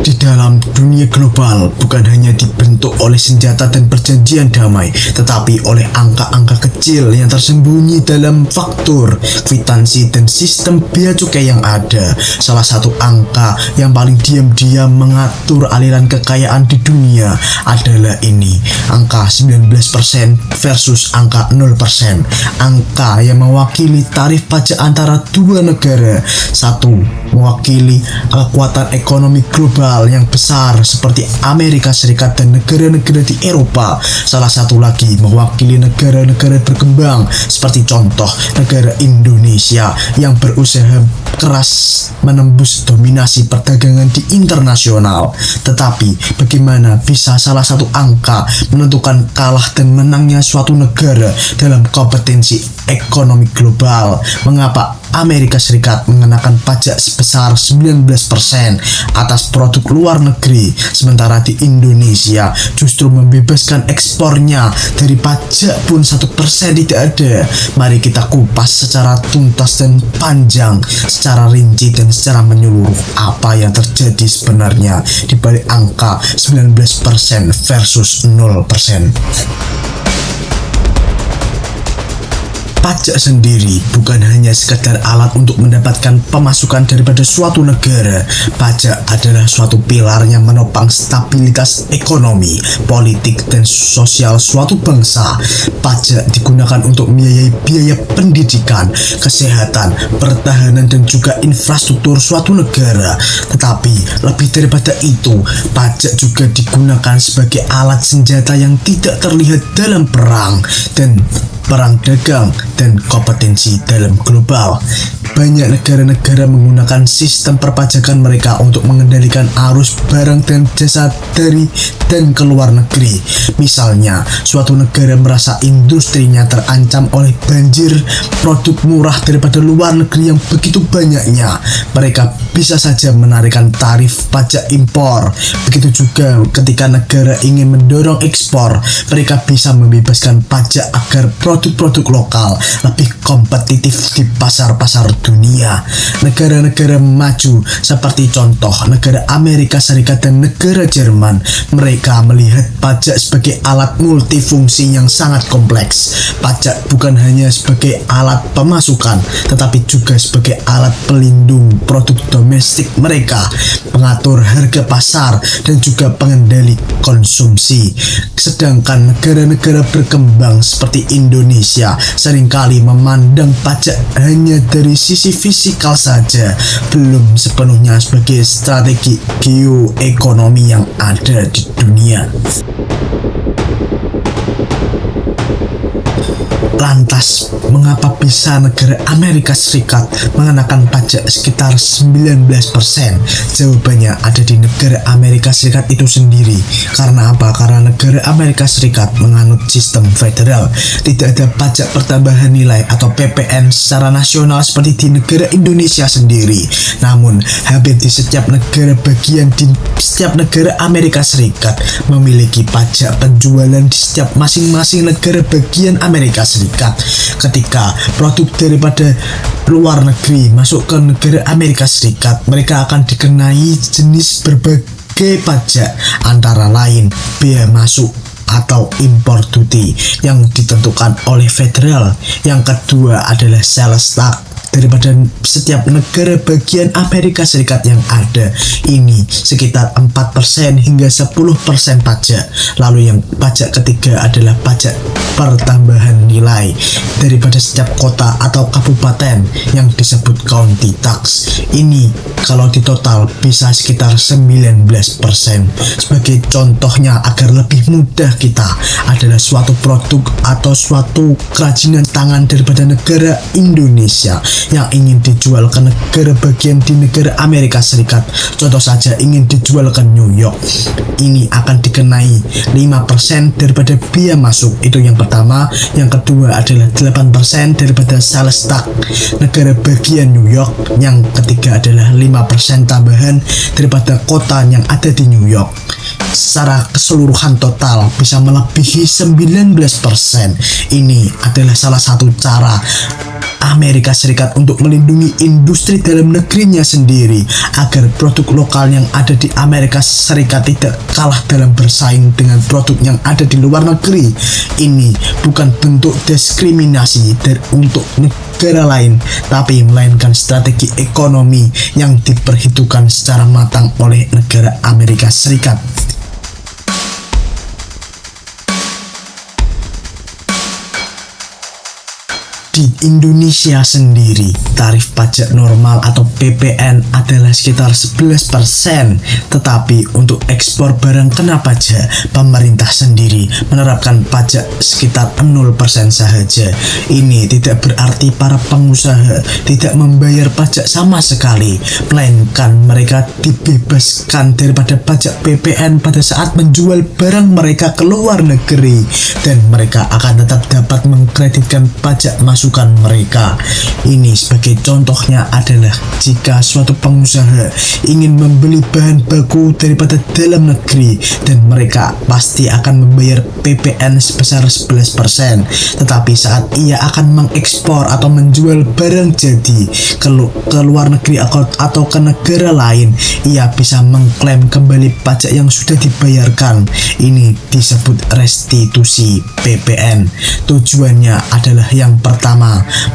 di dalam dunia global bukan hanya dibentuk oleh senjata dan perjanjian damai, tetapi oleh angka-angka kecil yang tersembunyi dalam faktur, kwitansi, dan sistem bea cukai yang ada. Salah satu angka yang paling diam-diam mengatur aliran kekayaan di dunia adalah ini, angka 19% versus angka 0%. Angka yang mewakili tarif pajak antara dua negara. Satu, mewakili kekuatan ekonomi global yang besar seperti Amerika Serikat dan negara-negara di Eropa. Salah satu lagi mewakili negara-negara berkembang seperti contoh negara Indonesia yang berusaha keras menembus dominasi perdagangan di internasional. Tetapi bagaimana bisa salah satu angka menentukan kalah dan menangnya suatu negara dalam kompetensi ekonomi global? Mengapa Amerika Serikat mengenakan pajak sebesar 19% atas produk luar negeri, sementara di Indonesia justru membebaskan ekspornya dari pajak pun 1% tidak ada? Mari kita kupas secara tuntas dan panjang, secara rinci dan secara menyeluruh apa yang terjadi sebenarnya di balik angka 19% versus 0%. Pajak sendiri bukan hanya sekadar alat untuk mendapatkan pemasukan daripada suatu negara. Pajak adalah suatu pilar yang menopang stabilitas ekonomi, politik, dan sosial suatu bangsa. Pajak digunakan untuk membiayai biaya pendidikan, kesehatan, pertahanan, dan juga infrastruktur suatu negara. Tetapi lebih daripada itu, pajak juga digunakan sebagai alat senjata yang tidak terlihat dalam perang dagang dan kompetensi dalam global. Banyak negara-negara menggunakan sistem perpajakan mereka untuk mengendalikan arus barang dan jasa dari dan ke luar negeri. Misalnya, suatu negara merasa industrinya terancam oleh banjir produk murah daripada luar negeri yang begitu banyaknya. Mereka bisa saja menarikkan tarif pajak impor. Begitu juga ketika negara ingin mendorong ekspor, mereka bisa membebaskan pajak agar produk-produk lokal lebih kompetitif di pasar-pasar dunia. Negara-negara maju seperti contoh negara Amerika Serikat dan negara Jerman, mereka melihat pajak sebagai alat multifungsi yang sangat kompleks. Pajak bukan hanya sebagai alat pemasukan, tetapi juga sebagai alat pelindung produk domestik mereka, pengatur harga pasar, dan juga pengendali konsumsi. Sedangkan negara-negara berkembang seperti Indonesia seringkali memandang pajak hanya dari sisi fisikal saja, belum sepenuhnya sebagai strategi geoekonomi yang ada di dunia. Lantas, mengapa bisa negara Amerika Serikat mengenakan pajak sekitar 19%? Jawabannya ada di negara Amerika Serikat itu sendiri. Karena apa? Karena negara Amerika Serikat menganut sistem federal. Tidak ada pajak pertambahan nilai atau PPN secara nasional seperti di negara Indonesia sendiri. Namun, hampir di setiap negara bagian di setiap negara Amerika Serikat memiliki pajak penjualan di setiap masing-masing negara bagian Amerika Serikat. Ketika produk daripada luar negeri masuk ke negara Amerika Serikat, mereka akan dikenai jenis berbagai pajak, antara lain bea masuk atau import duty yang ditentukan oleh federal. Yang kedua adalah sales tax daripada setiap negara bagian Amerika Serikat yang ada. Ini sekitar 4% hingga 10% pajak. Lalu yang pajak ketiga adalah pajak pertambahan nilai daripada setiap kota atau kabupaten yang disebut county tax. Ini kalau ditotal bisa sekitar 19%. Sebagai contohnya agar lebih mudah, kita adalah suatu produk atau suatu kerajinan tangan daripada negara Indonesia yang ingin dijual ke negara bagian di negara Amerika Serikat. Contoh saja ingin dijual ke New York. Ini akan dikenai 5% daripada biaya masuk. Itu yang pertama. Yang kedua adalah 8% daripada sales tax negara bagian New York. Yang ketiga adalah 5% tambahan daripada kota yang ada di New York. Secara keseluruhan total bisa melebihi 19%. Ini adalah salah satu cara Amerika Serikat untuk melindungi industri dalam negerinya sendiri agar produk lokal yang ada di Amerika Serikat tidak kalah dalam bersaing dengan produk yang ada di luar negeri. Ini bukan bentuk diskriminasi untuk negara lain, tapi melainkan strategi ekonomi yang diperhitungkan secara matang oleh negara Amerika Serikat. Di Indonesia sendiri, tarif pajak normal atau PPN adalah sekitar 11%, tetapi untuk ekspor barang kena pajak, pemerintah sendiri menerapkan pajak sekitar 0% saja. Ini tidak berarti para pengusaha tidak membayar pajak sama sekali, melainkan mereka dibebaskan daripada pajak PPN pada saat menjual barang mereka ke luar negeri, dan mereka akan tetap dapat mengkreditkan pajak masukan mereka. Ini sebagai contohnya adalah jika suatu pengusaha ingin membeli bahan baku daripada dalam negeri, dan mereka pasti akan membayar PPN sebesar 11%, tetapi saat ia akan mengekspor atau menjual barang jadi ke luar negeri atau ke negara lain, ia bisa mengklaim kembali pajak yang sudah dibayarkan. Ini disebut restitusi PPN. Tujuannya adalah yang pertama,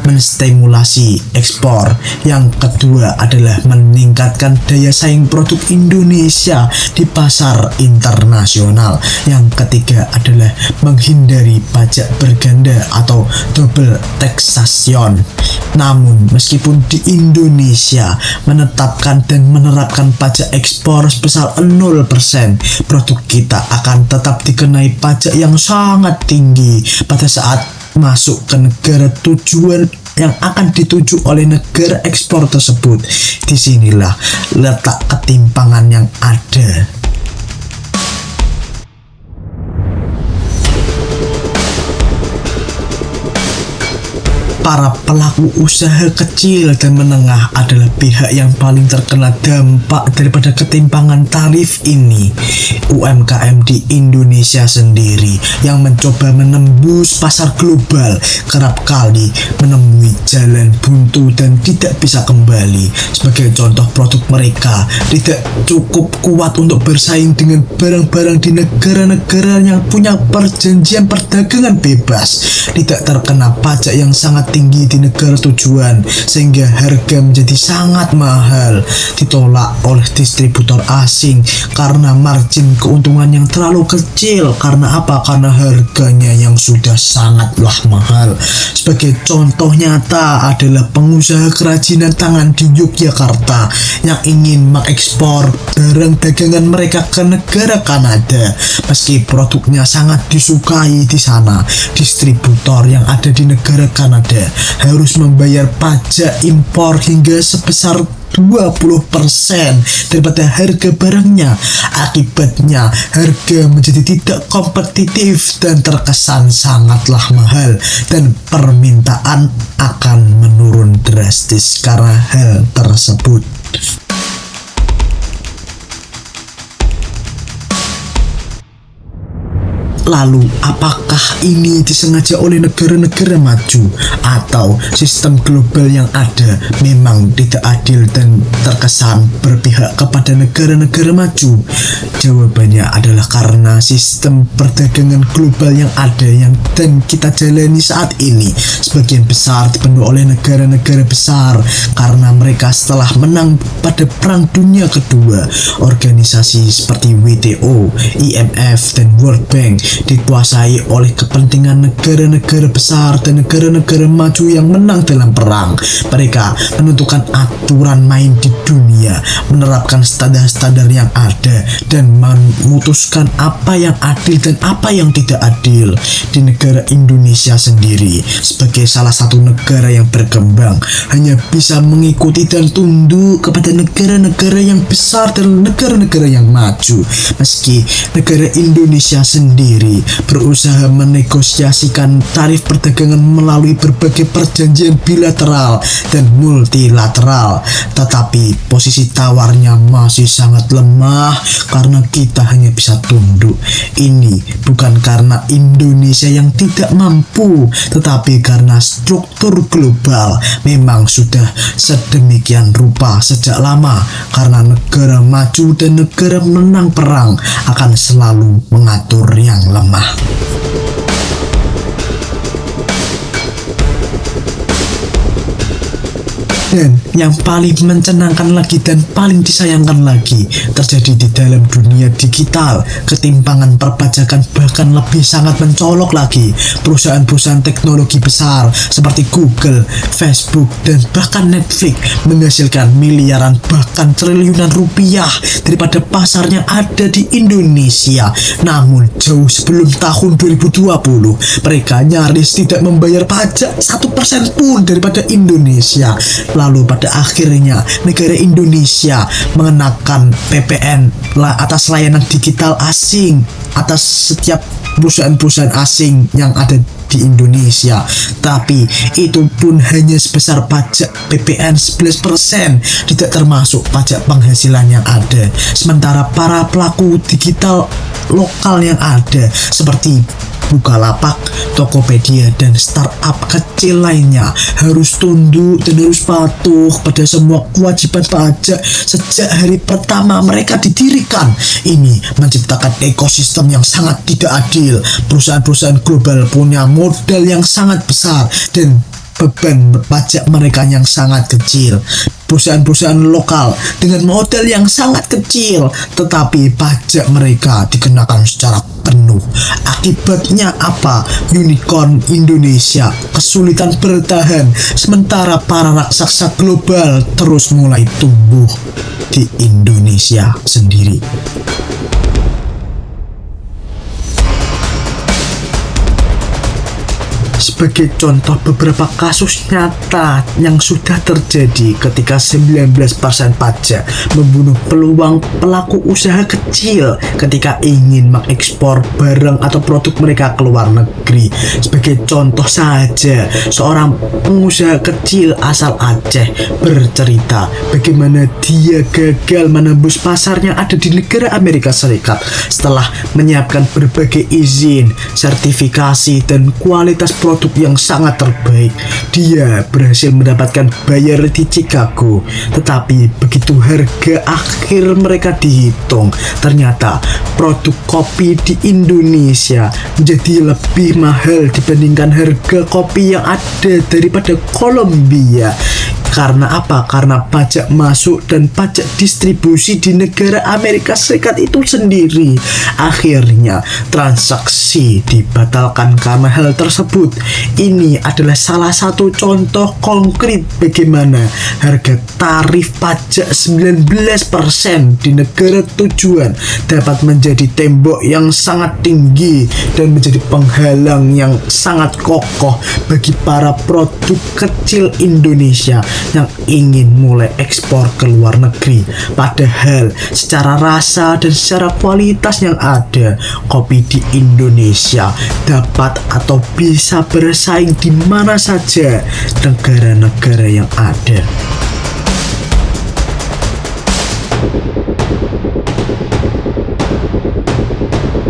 menstimulasi ekspor. Yang kedua adalah meningkatkan daya saing produk Indonesia di pasar internasional. Yang ketiga adalah menghindari pajak berganda atau double taxation. Namun, meskipun di Indonesia menetapkan dan menerapkan pajak ekspor sebesar 0%, produk kita akan tetap dikenai pajak yang sangat tinggi pada saat masuk ke negara tujuan yang akan dituju oleh negara ekspor tersebut. Disinilah letak ketimpangan yang ada. Para pelaku usaha kecil dan menengah adalah pihak yang paling terkena dampak daripada ketimpangan tarif ini. UMKM di Indonesia sendiri yang mencoba menembus pasar global kerap kali menemui jalan buntu dan tidak bisa kembali. Sebagai contoh, produk mereka tidak cukup kuat untuk bersaing dengan barang-barang di negara-negara yang punya perjanjian perdagangan bebas, tidak terkena pajak yang sangat tinggi di negara tujuan, sehingga harga menjadi sangat mahal, ditolak oleh distributor asing karena margin keuntungan yang terlalu kecil. Karena apa? Karena harganya yang sudah sangatlah mahal. Sebagai contoh nyata adalah pengusaha kerajinan tangan di Yogyakarta yang ingin mengekspor barang dagangan mereka ke negara Kanada. Meski produknya sangat disukai di sana, distributor yang ada di negara Kanada harus membayar pajak impor hingga sebesar 20% daripada harga barangnya. Akibatnya harga menjadi tidak kompetitif dan terkesan sangatlah mahal, dan permintaan akan menurun drastis karena hal tersebut. Lalu, apakah ini disengaja oleh negara-negara maju atau sistem global yang ada memang tidak adil dan terkesan berpihak kepada negara-negara maju? Jawabannya adalah karena sistem perdagangan global yang ada dan kita jalani saat ini sebagian besar dipenuhi oleh negara-negara besar, karena mereka setelah menang pada Perang Dunia Kedua, organisasi seperti WTO, IMF, dan World Bank dikuasai oleh kepentingan negara-negara besar dan negara-negara maju yang menang dalam perang. Mereka menentukan aturan main di dunia, menerapkan standar-standar yang ada, dan memutuskan apa yang adil dan apa yang tidak adil. Di negara Indonesia sendiri, sebagai salah satu negara yang berkembang, hanya bisa mengikuti dan tunduk kepada negara-negara yang besar dan negara-negara yang maju. Meski negara Indonesia sendiri sendiri berusaha menegosiasikan tarif perdagangan melalui berbagai perjanjian bilateral dan multilateral, tetapi posisi tawarnya masih sangat lemah karena kita hanya bisa tunduk. Ini bukan karena Indonesia yang tidak mampu, tetapi karena struktur global memang sudah sedemikian rupa sejak lama, karena negara maju dan negara menang perang akan selalu mengatur yang lemah. Dan yang paling mencenangkan lagi dan paling disayangkan lagi terjadi di dalam dunia digital. Ketimpangan perpajakan bahkan lebih sangat mencolok lagi. Perusahaan-perusahaan teknologi besar seperti Google, Facebook, dan bahkan Netflix menghasilkan miliaran bahkan triliunan rupiah daripada pasarnya ada di Indonesia. Namun jauh sebelum tahun 2020 mereka nyaris tidak membayar pajak 1% pun daripada Indonesia. Lalu pada akhirnya negara Indonesia mengenakan PPN atas layanan digital asing atas setiap perusahaan-perusahaan asing yang ada di Indonesia. Tapi itu pun hanya sebesar pajak PPN 11%, tidak termasuk pajak penghasilan yang ada. Sementara para pelaku digital lokal yang ada seperti Bukalapak, Tokopedia, dan startup kecil lainnya harus tunduk dan harus patuh pada semua kewajiban pajak sejak hari pertama mereka didirikan. Ini menciptakan ekosistem yang sangat tidak adil. Perusahaan-perusahaan global punya modal yang sangat besar dan beban pajak mereka yang sangat kecil. Perusahaan-perusahaan lokal dengan modal yang sangat kecil, tetapi pajak mereka dikenakan secara penuh. Akibatnya apa? Unicorn Indonesia kesulitan bertahan, sementara para raksasa global terus mulai tumbuh di Indonesia sendiri. Sebagai contoh beberapa kasus nyata yang sudah terjadi ketika 19% pajak membunuh peluang pelaku usaha kecil ketika ingin mengekspor barang atau produk mereka ke luar negeri. Sebagai contoh saja, seorang pengusaha kecil asal Aceh bercerita bagaimana dia gagal menembus pasarnya ada di negara Amerika Serikat setelah menyiapkan berbagai izin, sertifikasi, dan kualitas produk yang sangat terbaik. Dia berhasil mendapatkan buyer di Chicago, tetapi begitu harga akhir mereka dihitung, ternyata produk kopi di Indonesia menjadi lebih mahal dibandingkan harga kopi yang ada daripada Kolombia. Karena apa? Karena pajak masuk dan pajak distribusi di negara Amerika Serikat itu sendiri. Akhirnya transaksi dibatalkan karena hal tersebut. Ini adalah salah satu contoh konkret bagaimana harga tarif pajak 19% di negara tujuan dapat menjadi tembok yang sangat tinggi dan menjadi penghalang yang sangat kokoh bagi para produk kecil Indonesia yang ingin mulai ekspor ke luar negeri. Padahal secara rasa dan secara kualitas yang ada, kopi di Indonesia dapat atau bisa bersaing di mana saja negara-negara yang ada.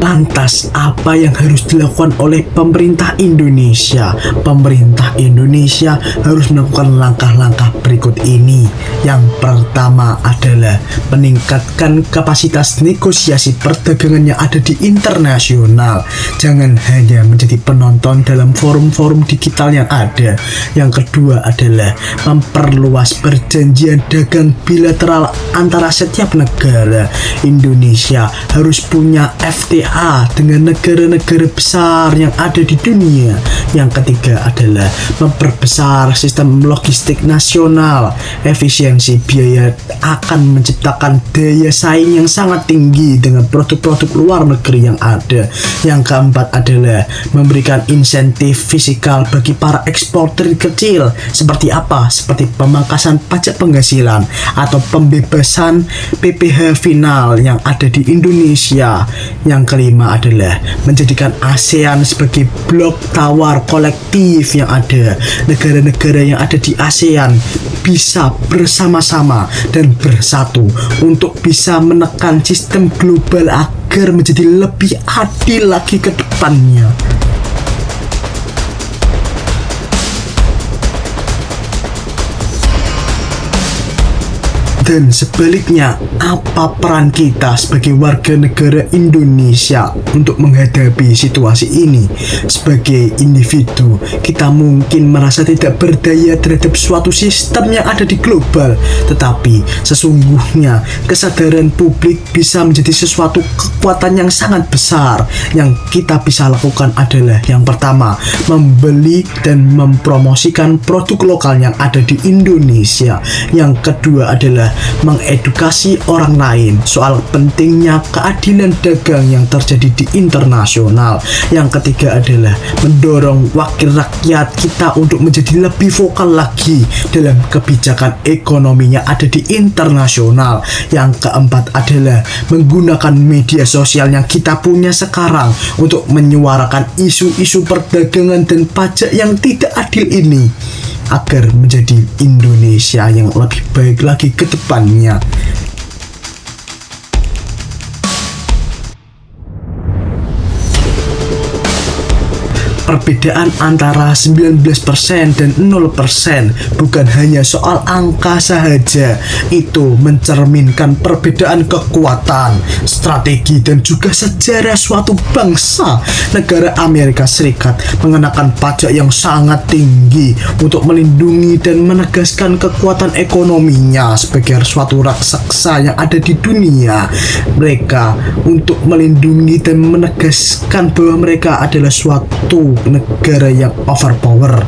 Lantas, apa yang harus dilakukan oleh pemerintah Indonesia? Pemerintah Indonesia harus melakukan langkah-langkah berikut ini. Yang pertama adalah meningkatkan kapasitas negosiasi perdagangan yang ada di internasional. Jangan hanya menjadi penonton dalam forum-forum digital yang ada. Yang kedua adalah memperluas perjanjian dagang bilateral antara setiap negara. Indonesia harus punya FTA dengan negara-negara besar yang ada di dunia. Yang ketiga adalah memperbesar sistem logistik nasional. Efisiensi biaya akan menciptakan daya saing yang sangat tinggi dengan produk-produk luar negeri yang ada. Yang keempat adalah memberikan insentif fiskal bagi para eksportir kecil. Seperti apa? Seperti pemangkasan pajak penghasilan atau pembebasan PPh final yang ada di Indonesia. Yang kelima kelima adalah menjadikan ASEAN sebagai blok tawar kolektif yang ada. Negara-negara yang ada di ASEAN bisa bersama-sama dan bersatu untuk bisa menekan sistem global agar menjadi lebih adil lagi ke depannya. Dan sebaliknya, apa peran kita sebagai warga negara Indonesia untuk menghadapi situasi ini? Sebagai individu, kita mungkin merasa tidak berdaya terhadap suatu sistem yang ada di global, tetapi sesungguhnya kesadaran publik bisa menjadi sesuatu kekuatan yang sangat besar. Yang kita bisa lakukan adalah yang pertama, membeli dan mempromosikan produk lokal yang ada di Indonesia. Yang kedua adalah mengedukasi orang lain soal pentingnya keadilan dagang yang terjadi di internasional. Yang ketiga adalah mendorong wakil rakyat kita untuk menjadi lebih vokal lagi dalam kebijakan ekonominya ada di internasional. Yang keempat adalah menggunakan media sosial yang kita punya sekarang untuk menyuarakan isu-isu perdagangan dan pajak yang tidak adil ini, agar menjadi Indonesia yang lebih baik lagi ke depannya. Perbedaan antara 19% dan 0% bukan hanya soal angka saja. Itu mencerminkan perbedaan kekuatan, strategi, dan juga sejarah suatu bangsa. Negara Amerika Serikat mengenakan pajak yang sangat tinggi untuk melindungi dan menegaskan kekuatan ekonominya sebagai suatu raksasa yang ada di dunia. Mereka untuk melindungi dan menegaskan bahwa mereka adalah suatu negara yang overpower,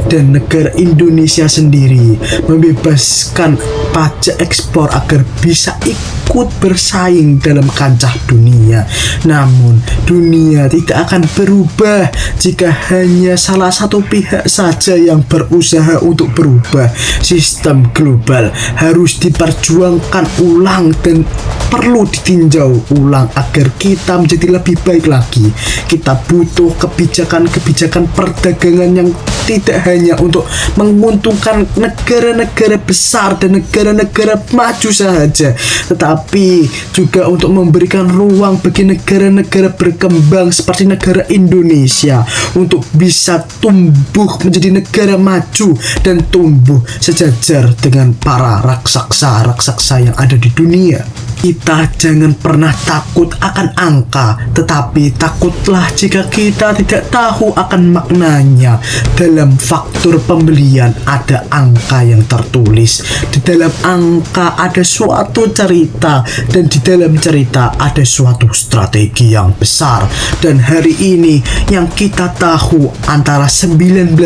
dan negara Indonesia sendiri membebaskan pajak ekspor agar bisa ikut bersaing dalam kancah dunia. Namun dunia tidak akan berubah jika hanya salah satu pihak saja yang berusaha untuk berubah. Sistem global harus diperjuangkan ulang dan perlu ditinjau ulang agar kita menjadi lebih baik lagi. Kita butuh kebijakan perdagangan yang tidak hanya untuk menguntungkan negara-negara besar dan negara-negara maju saja, tetapi juga untuk memberikan ruang bagi negara-negara berkembang seperti negara Indonesia untuk bisa tumbuh menjadi negara maju dan tumbuh sejajar dengan para raksasa-raksasa yang ada di dunia. Kita jangan pernah takut akan angka, tetapi takutlah jika kita tidak tahu akan maknanya. Dalam faktur pembelian ada angka yang tertulis. Di dalam angka ada suatu cerita, dan di dalam cerita ada suatu strategi yang besar. Dan hari ini yang kita tahu antara 19%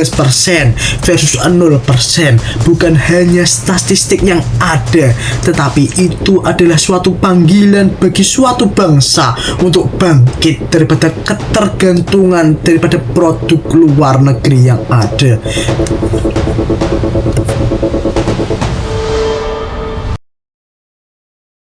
versus 0% bukan hanya statistik yang ada, tetapi itu adalah suatu panggilan bagi suatu bangsa untuk bangkit daripada ketergantungan daripada produk luar negeri yang ada.